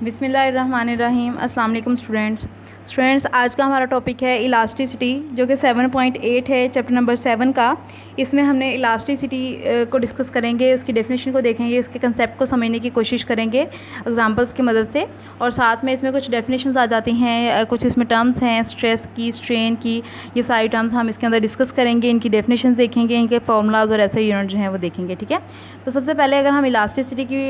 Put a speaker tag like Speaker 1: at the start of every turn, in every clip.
Speaker 1: बिस्मिल्लाहिर्रहमानिर्रहीम। अस्सलाम वालेकुम स्टूडेंट्स, आज का हमारा टॉपिक है इलास्टिसिटी, जो कि 7.8 है, चैप्टर नंबर 7 का। इसमें हमने इलास्टिसिटी को डिस्कस करेंगे, उसकी डेफिनेशन को देखेंगे, इसके कंसेप्ट को समझने की कोशिश करेंगे एग्जांपल्स की मदद से। और साथ में इसमें कुछ डेफिनेशंस आ जाती हैं, कुछ इसमें टर्म्स हैं स्ट्रेस की, स्ट्रेन की, ये सारी टर्म्स हम इसके अंदर डिस्कस करेंगे, इनकी डेफिनेशंस देखेंगे, इनके फार्मूलाज और ऐसे यूनिट जो हैं वो देखेंगे। ठीक है, तो सबसे पहले अगर हम इलास्टिसिटी की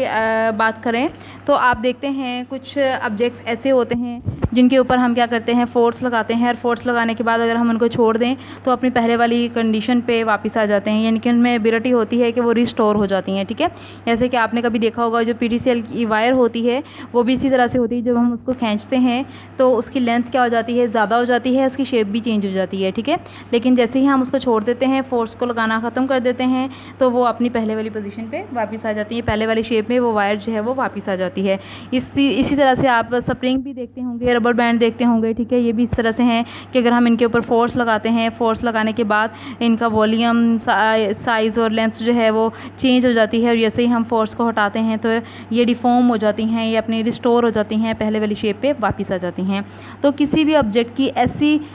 Speaker 1: बात करें तो आप देखते हैं कुछ ऑब्जेक्ट्स ऐसे होते हैं जिनके ऊपर हम क्या करते हैं, फोर्स लगाते हैं, और फोर्स लगाने के बाद अगर हम उनको छोड़ दें तो अपनी पहले वाली कंडीशन पे वापस आ जाते हैं, यानी कि उनमें एबिलिटी होती है कि वो रिस्टोर हो जाती हैं। ठीक है, जैसे कि आपने कभी देखा होगा जो PTCL की वायर होती है वो भी इसी तरह से होती है, जब हम उसको खींचते हैं तो उसकी लेंथ क्या हो जाती है, ज़्यादा हो जाती है, उसकी शेप भी चेंज हो जाती है। ठीक है, लेकिन जैसे ही हम उसको छोड़ देते हैं, फोर्स को लगाना ख़त्म कर देते हैं, तो वो अपनी पहले वाली पोजीशन पे वापस आ जाती है, पहले वाली शेप में वो वायर जो है वो वापस आ जाती है। इसी तरह से आप स्प्रिंग भी देखते होंगे, रबर बैंड देखते होंगे। ठीक है, ये भी इस तरह से हैं कि अगर हम इनके ऊपर फोर्स लगाते हैं, फोर्स लगाने के बाद इनका वॉल्यूम, साइज़ और लेंथ जो है वो चेंज हो जाती है, और जैसे ही हम फोर्स को हटाते हैं तो ये डिफॉर्म हो जाती हैं, ये अपनी रिस्टोर हो जाती हैं, पहले वाली शेप पे वापस आ जाती हैं। तो किसी भी ऑब्जेक्ट की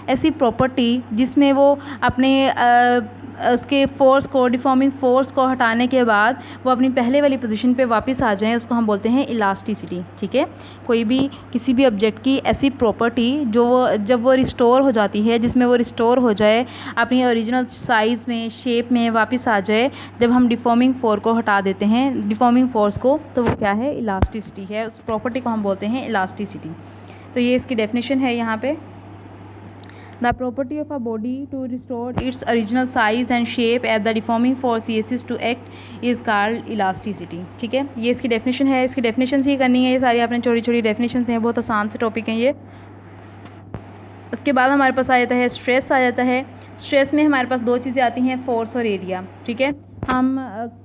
Speaker 1: ऐसी प्रॉपर्टी जिसमें वो अपने उसके फोर्स को, डिफॉर्मिंग फोर्स को हटाने के बाद वो अपनी पहले वाली पोजीशन पे वापस आ जाएं, उसको हम बोलते हैं इलास्टिसिटी। ठीक है, कोई भी किसी भी ऑब्जेक्ट की ऐसी प्रॉपर्टी जो जब वो रिस्टोर हो जाती है, जिसमें वो रिस्टोर हो जाए, अपनी ओरिजिनल साइज़ में, शेप में वापस आ जाए, जब हम डिफॉर्मिंग फोर्स को हटा देते हैं, डिफॉर्मिंग फोर्स को, तो वो क्या है, इलास्टिसिटी है। उस प्रॉपर्टी को हम बोलते हैं इलास्टिसिटी। तो ये इसकी डेफिनेशन है यहाँ पे। The property of a body to restore its original size and shape as the deforming force ceases to act is called elasticity। ठीक है, ये इसकी डेफिनेशन है, इसकी डेफिनेशन ही करनी है, ये सारी आपने छोटी छोटी डेफिनेशन हैं, बहुत आसान से टॉपिक हैं ये। उसके बाद हमारे पास आ जाता है स्ट्रेस आ जाता है। स्ट्रेस में हमारे पास दो चीज़ें आती हैं, फोर्स और एरिया। ठीक है, हम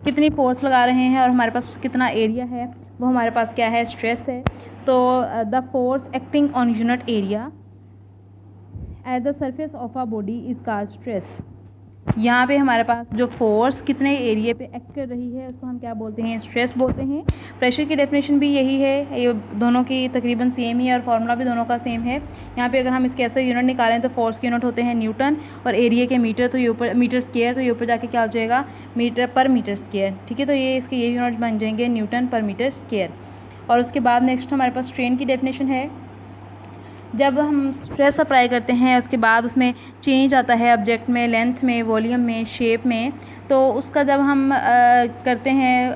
Speaker 1: कितनी फोर्स लगा रहे हैं और हमारे पास कितना एरिया है, वो हमारे पास क्या है, स्ट्रेस है। तो the force acting on unit area at the surface of a body is called stress. यहाँ पे हमारे पास जो फोर्स कितने एरिया पे एक्ट कर रही है उसको हम क्या बोलते हैं, स्ट्रेस बोलते हैं। प्रेशर की डेफिनेशन भी यही है, ये दोनों की तकरीबन सेम ही है और फार्मूला भी दोनों का सेम है। यहाँ पे अगर हम इसके ऐसे यूनिट निकालें तो फोर्स के यूनिट होते हैं न्यूटन, और एरिया के मीटर, तो ये ऊपर मीटर स्क्वायर, तो ये ऊपर जाके क्या हो जाएगा, मीटर पर मीटर स्क्वायर। ठीक है, तो ये इसके ये यूनिट बन जाएंगे न्यूटन पर मीटर स्क्वायर। और उसके बाद नेक्स्ट हमारे पास स्ट्रेन की डेफिनेशन है। जब हम स्ट्रेस अप्लाई करते हैं उसके बाद उसमें चेंज आता है ऑब्जेक्ट में, लेंथ में, वॉल्यूम में, शेप में, तो उसका जब हम करते हैं,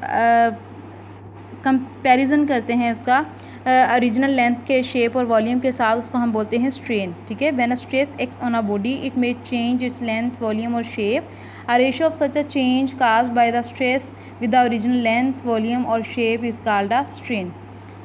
Speaker 1: कंपैरिजन करते हैं उसका ओरिजिनल लेंथ के, शेप और वॉल्यूम के साथ, उसको हम बोलते हैं स्ट्रेन। ठीक है, when a stress acts on a body it may change its length, volume और shape. A ratio of such a change caused by the stress with the original length, volume और shape is called a strain.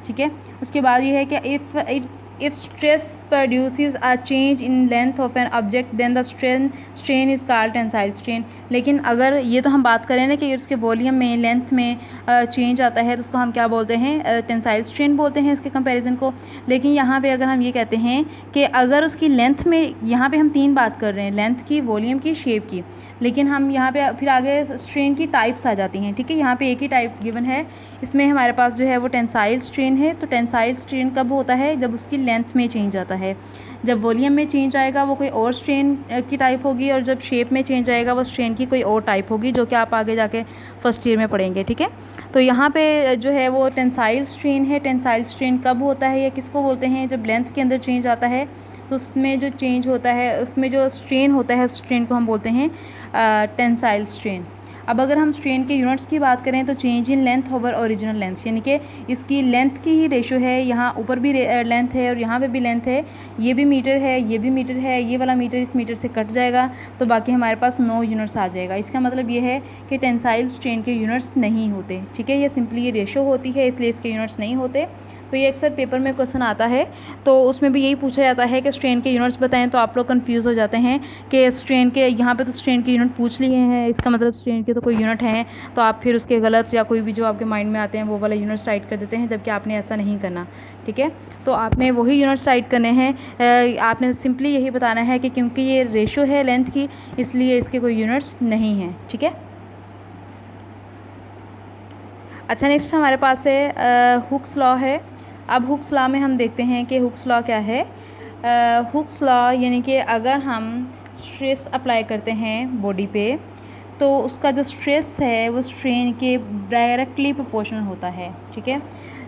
Speaker 1: ठीक है, उसके बाद ये है कि if stress produces a change in length of an object then the strain is called tensile strain। लेकिन अगर ये तो हम बात करें ना कि उसके वॉल्यूम में, लेंथ में चेंज आता है तो उसको हम क्या बोलते हैं, टेंसाइल स्ट्रेन बोलते हैं इसके कंपैरिजन को। लेकिन यहाँ पे अगर हम ये कहते हैं कि अगर उसकी लेंथ में, यहाँ पे हम तीन बात कर रहे हैं, लेंथ की, वॉल्यूम की, शेप की, लेकिन हम यहाँ पे फिर आगे स्ट्रेन की टाइप्स आ जाती हैं। ठीक है, यहाँ पे एक ही टाइप गिवन है, इसमें हमारे पास जो है वो टेंसाइल स्ट्रेन है। तो टेंसाइल स्ट्रेन कब होता है, जब उसकी लेंथ में चेंज आता है। जब वॉल्यूम में चेंज आएगा वो कोई और स्ट्रेन की टाइप होगी, और जब शेप में चेंज आएगा वो स्ट्रेन की कोई और टाइप होगी, जो कि आप आगे जाके फर्स्ट ईयर में पढ़ेंगे। ठीक है, तो यहाँ पे जो है वो टेंसाइल स्ट्रेन है। टेंसाइल स्ट्रेन कब होता है या किसको बोलते हैं, जब लेंथ के अंदर चेंज आता है तो उसमें जो चेंज होता है, उसमें जो स्ट्रेन होता है, स्ट्रेन को हम बोलते हैं टेंसाइल स्ट्रेन। अब अगर हम स्ट्रेन के यूनिट्स की बात करें तो change in length over original length, यानी कि इसकी लेंथ की ही रेशो है, यहाँ ऊपर भी लेंथ है और यहाँ पे भी लेंथ है, ये भी मीटर है, ये भी मीटर है, ये वाला मीटर इस मीटर से कट जाएगा तो बाकी हमारे पास 9 यूनिट्स आ जाएगा। इसका मतलब ये है कि टेंसाइल स्ट्रेन के यूनिट्स नहीं होते। ठीक है, ये सिंपली ये रेशो होती है, इसलिए इसके यूनिट्स नहीं होते। तो ये अक्सर पेपर में क्वेश्चन आता है, तो उसमें भी यही पूछा जाता है कि स्ट्रेन के यूनिट्स बताएं, तो आप लोग कंफ्यूज हो जाते हैं कि स्ट्रेन के, यहाँ पे तो स्ट्रेन के यूनिट पूछ लिए हैं, इसका मतलब स्ट्रेन के तो कोई यूनिट हैं, तो आप फिर उसके गलत या कोई भी जो आपके माइंड में आते हैं वो वाला यूनिट्स राइट कर देते हैं, जबकि आपने ऐसा नहीं करना। ठीक है, तो आपने वही यूनिट्स राइट करने हैं। आपने सिंपली यही बताना है कि क्योंकि ये रेशो है लेंथ की, इसलिए इसके कोई यूनिट्स नहीं हैं। ठीक है, अच्छा नेक्स्ट हमारे पास है हुक्स लॉ है। अब हुक्स लॉ में हम देखते हैं कि हुक्स लॉ क्या है। हुक्स लॉ यानी कि अगर हम स्ट्रेस अप्लाई करते हैं बॉडी पे तो उसका जो स्ट्रेस है वो स्ट्रेन के डायरेक्टली प्रोपोर्शनल होता है। ठीक है,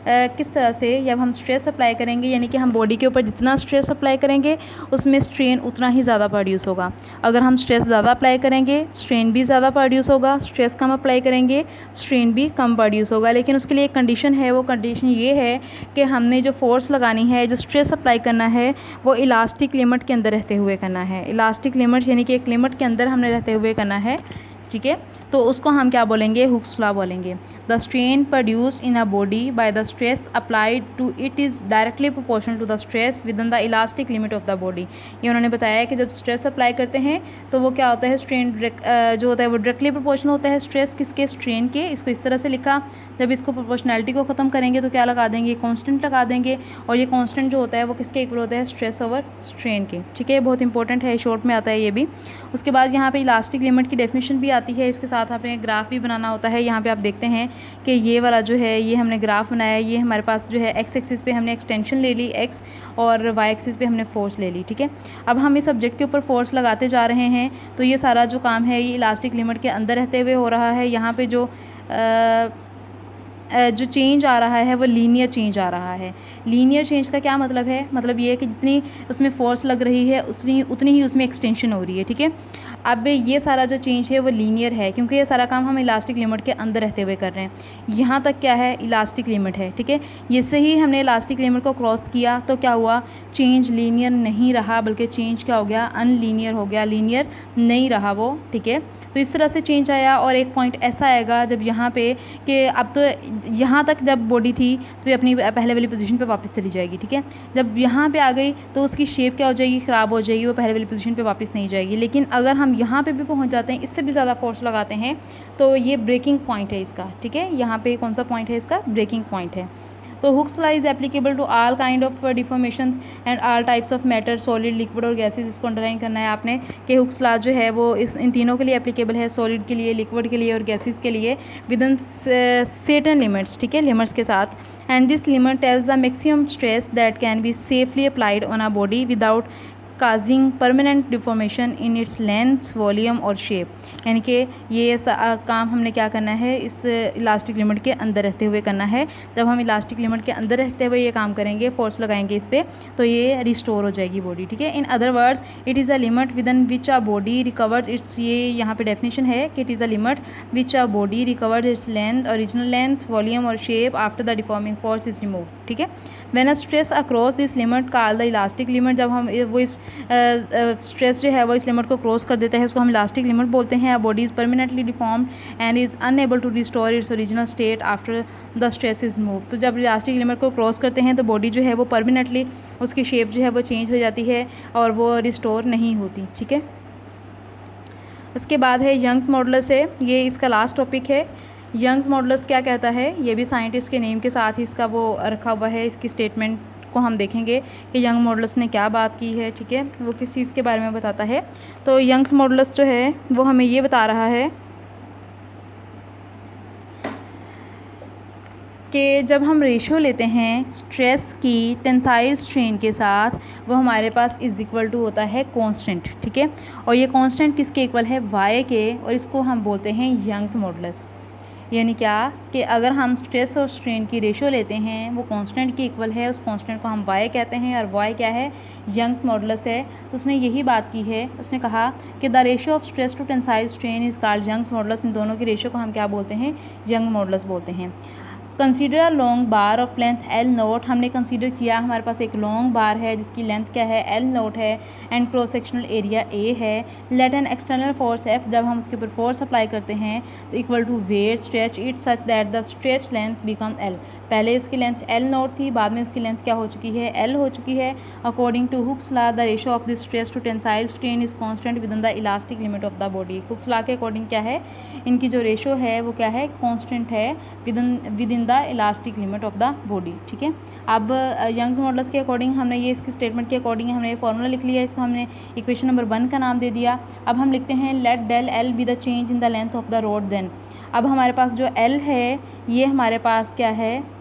Speaker 1: किस तरह से, जब हम स्ट्रेस अप्लाई करेंगे यानी कि हम बॉडी के ऊपर जितना स्ट्रेस अप्लाई करेंगे उसमें स्ट्रेन उतना ही ज़्यादा प्रोड्यूस होगा। अगर हम स्ट्रेस ज़्यादा अप्लाई करेंगे स्ट्रेन भी ज़्यादा प्रोड्यूस होगा, स्ट्रेस कम अप्लाई करेंगे स्ट्रेन भी कम प्रोड्यूस होगा। लेकिन उसके लिए एक कंडीशन है, वो कंडीशन ये है कि हमने जो फोर्स लगानी है, जो स्ट्रेस अप्लाई करना है, वो इलास्टिक लिमिट के अंदर रहते हुए करना है। इलास्टिक लिमिट यानी कि एक लिमिट के अंदर हमने रहते हुए करना है। ठीक है, तो उसको हम क्या बोलेंगे, हुक्स लॉ बोलेंगे। The strain produced in a body by the stress applied to it is directly proportional to the stress within the elastic limit of the body. ये उन्होंने बताया है कि जब स्ट्रेस अप्लाई करते हैं तो वो क्या होता है, स्ट्रेन जो होता है वो डायरेक्टली प्रोपोर्शनल होता है स्ट्रेस किसके, स्ट्रेन के। इसको इस तरह से लिखा, जब इसको प्रोपोर्शनैलिटी को ख़त्म करेंगे तो क्या लगा देंगे, कॉन्स्टेंट लगा देंगे, और ये कॉन्स्टेंट जो होता है वो किसके इक्वल होता है, स्ट्रेस ओवर स्ट्रेन के। ठीक है, बहुत इंपॉर्टेंट है, शॉर्ट में आता है ये भी। उसके बाद यहाँ पे इलास्टिक लिमिट की डेफिनेशन भी आती है, इसके साथ हमें ग्राफ भी बनाना होता है। यहाँ पे आप देखते हैं कि ये वाला जो है ये हमने ग्राफ बनाया, ये हमारे पास जो है एक्स एक्सिस पे हमने एक्सटेंशन ले ली एक्स, और वाई एक्सिस पे हमने फोर्स ले ली। ठीक है, अब हम इस सब्जेक्ट के ऊपर फोर्स लगाते जा रहे हैं, तो ये सारा जो काम है ये इलास्टिक लिमिट के अंदर रहते हुए हो रहा है। यहाँ पे जो चेंज आ रहा है वो लीनियर चेंज आ रहा है। लीनियर चेंज का क्या मतलब है, मतलब ये है कि जितनी उसमें फोर्स लग रही है उतनी ही उसमें एक्सटेंशन हो रही है। ठीक है, अब ये सारा जो चेंज है वो लीनियर है क्योंकि ये सारा काम हम इलास्टिक लिमिट के अंदर रहते हुए कर रहे हैं। यहाँ तक क्या है, इलास्टिक लिमिट है। ठीक है, इससे ही हमने इलास्टिक लिमिट को क्रॉस किया तो क्या हुआ, चेंज लीनियर नहीं रहा बल्कि चेंज क्या हो गया, अनलीनियर हो गया, लीनियर नहीं रहा वो। ठीक है, तो इस तरह से चेंज आया। और एक पॉइंट ऐसा आएगा जब यहाँ पे कि अब तो यहाँ तक जब बॉडी थी तो ये अपनी पहले वाली पोजीशन पे वापस चली जाएगी। ठीक है, जब यहाँ पे आ गई तो उसकी शेप क्या हो जाएगी, ख़राब हो जाएगी, वो पहले वाली पोजीशन पे वापस नहीं जाएगी। लेकिन अगर हम यहाँ पे भी पहुँच जाते हैं, इससे भी ज़्यादा फोर्स लगाते हैं, तो ये ब्रेकिंग पॉइंट है इसका। ठीक है, यहाँ पे कौन सा पॉइंट है इसका, ब्रेकिंग पॉइंट है। तो Hooke's law is applicable to all kind of deformations and all types of matter, solid, liquid और गैसेज। इसको अंडरलाइन करना है आपने कि हुक्स लॉ जो है वो इन तीनों के लिए एप्लीकेबल है, सॉलिड के लिए, लिक्विड के लिए और गैसेज के लिए, विद इन सर्टेन लिमिट्स। ठीक है, लिमिट्स के साथ। And this limit tells the maximum stress that can be safely applied on a body without causing permanent deformation in its length, volume और शेप। यानी कि ये काम हमने क्या करना है, इस इलास्टिक लिमिट के अंदर रहते हुए करना है। जब हम इलास्टिक लिमिट के अंदर रहते हुए ये काम करेंगे, फोर्स लगाएंगे इस पर, तो ये रिस्टोर हो जाएगी बॉडी। ठीक है, in other words it is a limit within which a body recovers its, ये यहाँ पे डेफिनेशन है कि it is a limit which a body recovers its length, original length, volume और shape after the deforming force is remove. ठीक है, when a stress across this limit called the elastic limit, जब हम वो इस stress जो है वो इस लिमिट को क्रॉस कर देता है, उसको हम इलास्टिक लिमिट बोलते हैं। Body is permanently deformed and is unable to restore its original state after the stress is move. तो जब इलास्टिक लिमिट को क्रॉस करते हैं तो बॉडी जो है वो परमानेंटली, उसकी शेप जो है वो चेंज हो जाती है और वो रिस्टोर नहीं होती। ठीक है, उसके बाद है यंग्स मॉडुलस है, ये इसका लास्ट टॉपिक है। यंग्स मॉडुलस क्या कहता है, ये भी साइंटिस्ट के नेम के साथ ही इसका वो रखा हुआ है। इसकी स्टेटमेंट को हम देखेंगे कि यंग मॉडुलस ने क्या बात की है। ठीक है, वो किस चीज़ के बारे में बताता है। तो यंग्स मॉडुलस जो है वो हमें ये बता रहा है कि जब हम रेशियो लेते हैं स्ट्रेस की टेंसाइल स्ट्रेन के साथ, वो हमारे पास इज इक्वल टू होता है कांस्टेंट। ठीक है, और ये कांस्टेंट किसके इक्वल है, वाई के, और इसको हम बोलते हैं यंग्स मॉडुलस। यानी क्या कि अगर हम स्ट्रेस और स्ट्रेन की रेशियो लेते हैं वो कांस्टेंट के इक्वल है, उस कांस्टेंट को हम वाई कहते हैं, और वाई क्या है, यंग्स मॉडुलस है। तो उसने यही बात की है, उसने कहा कि the ratio of stress to tensile strain is called Young's modulus. इन दोनों की रेशियो को हम क्या बोलते हैं, यंग मॉडुलस बोलते हैं। Consider a long bar of length L note, हमने कंसीडर किया हमारे पास एक लॉन्ग बार है जिसकी लेंथ क्या है, एल नोट है, and cross sectional area A है। Let an external force F, जब हम उसके ऊपर फोर्स अप्लाई करते हैं तो equal to weight stretch it such that the stretch length become L. पहले उसकी लेंथ एल नोट थी, बाद में उसकी लेंथ क्या हो चुकी है, एल हो चुकी है। According to Hooke's law the ratio of this stress to tensile strain is constant within the elastic limit of the body. Hooke's law के अकॉर्डिंग क्या है, इनकी जो रेशियो है वो क्या है, कांस्टेंट है with in the elastic limit of the body. ठीक है, अब यंग्स मॉडुलस के अकॉर्डिंग हमने ये इसकी स्टेटमेंट के अकॉर्डिंग हमने ये फॉर्मूला लिख लिया, इसको हमने इक्वेशन नंबर 1 का नाम दे दिया। अब हम लिखते हैं let del L be the change in the length of the rod then. अब हमारे पास जो एल है ये हमारे पास क्या है,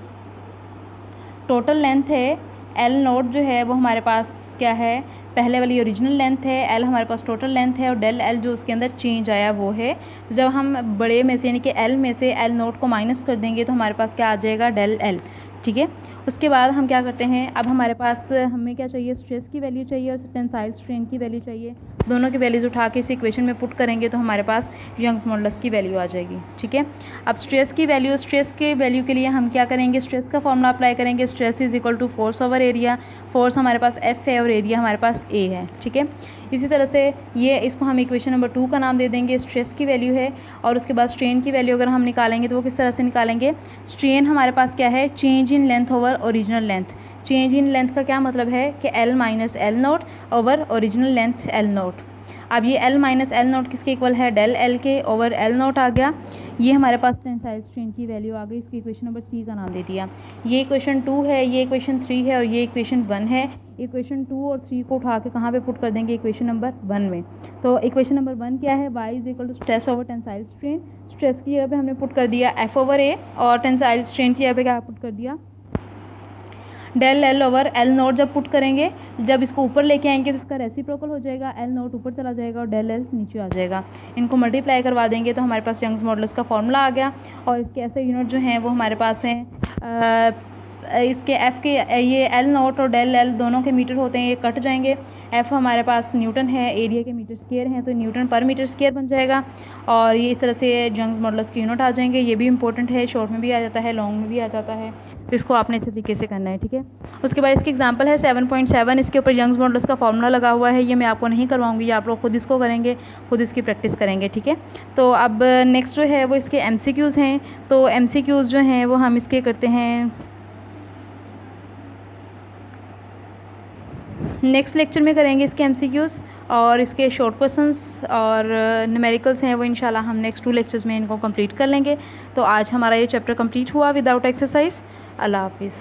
Speaker 1: टोटल लेंथ है एल नोट जो है वो हमारे पास क्या है, पहले वाली ओरिजिनल लेंथ है, एल हमारे पास टोटल लेंथ है और डेल एल जो उसके अंदर चेंज आया वो है। तो जब हम बड़े में से यानी कि एल में से एल नोट को माइनस कर देंगे तो हमारे पास क्या आ जाएगा, डेल एल। ठीक है, उसके बाद हम क्या करते हैं, अब हमारे पास हमें क्या चाहिए, स्ट्रेस की वैल्यू चाहिए और टेंसाइल स्ट्रेन की वैल्यू चाहिए। दोनों की वैल्यूज़ उठा के इस इक्वेशन में पुट करेंगे तो हमारे पास यंग्स मॉडुलस की वैल्यू आ जाएगी। ठीक है, अब स्ट्रेस की वैल्यू के लिए हम क्या करेंगे, स्ट्रेस का फॉर्मूला अप्लाई करेंगे। Stress is equal to force over area. Force हमारे पास एफ है और एरिया हमारे पास ए है। ठीक है, इसी तरह से ये इसको हम इक्वेशन नंबर 2 का नाम दे देंगे, स्ट्रेस की वैल्यू है। और उसके बाद स्ट्रेन की वैल्यू अगर हम निकालेंगे तो वो किस तरह से निकालेंगे, स्ट्रेन हमारे पास क्या है, change in length over original length. Change in length का क्या मतलब है कि L minus L note over original length L note. अब ये एल माइनस एल नोट किसके इक्वल है, डेल एल के ओवर एल नोट आ गया। ये हमारे पास टेंसाइल स्ट्रेन की वैल्यू आ गई, इसकी इक्वेशन नंबर 3 का नाम दे दिया। ये इक्वेशन 2 है, ये इक्वेशन 3 है और ये इक्वेशन 1 है। इक्वेशन 2 और 3 को उठा के कहाँ पे पुट कर देंगे, इक्वेशन नंबर 1 में। तो इक्वेशन नंबर 1 क्या है, y is equal to stress over tensile strain. Stress की जगह पे हमने पुट कर दिया एफ ओवर ए और टेंसाइल स्ट्रेन की जगह पे क्या पुट कर दिया, del L over L not. जब पुट करेंगे, जब इसको ऊपर लेके आएंगे तो इसका रेसिप्रोकल हो जाएगा, एल नोट ऊपर चला जाएगा और डेल एल नीचे आ जाएगा। इनको मल्टीप्लाई करवा देंगे तो हमारे पास यंग्स मॉडुलस का फॉर्मूला आ गया। और इसके ऐसे यूनिट जो हैं वो हमारे पास हैं, इसके एफ़ के ये एल नोट और डेल एल दोनों के मीटर होते हैं, ये कट जाएंगे। एफ़ हमारे पास न्यूटन है, एरिया के मीटर स्क्वायर हैं तो न्यूटन पर मीटर स्क्वायर बन जाएगा। और ये इस तरह से यंग्स मॉडुलस के यूनिट आ जाएंगे। ये भी इंपॉर्टेंट है, शॉर्ट में भी आ जाता है, लॉन्ग में भी आ जाता है, तो इसको आपने अच्छे तरीके से करना है। ठीक है, उसके बाद इसकी एग्जांपल है 7.7। इसके ऊपर यंग्स मॉडुलस का फॉर्मूला लगा हुआ है, ये मैं आपको नहीं करवाऊंगी, आप लोग खुद इसको करेंगे, खुद इसकी प्रैक्टिस करेंगे। ठीक है, तो अब नेक्स्ट जो है वो इसके MCQs हैं। तो MCQs जो हैं वो हम इसके करते हैं नेक्स्ट लेक्चर में करेंगे इसके MCQs, और इसके शॉर्ट क्वेश्चंस और न्यूमेरिकल्स हैं वो इंशाल्लाह हम नेक्स्ट 2 लेक्चर्स में इनको कंप्लीट कर लेंगे। तो आज हमारा ये चैप्टर कंप्लीट हुआ विदाउट एक्सरसाइज। अल्लाह हाफिज़।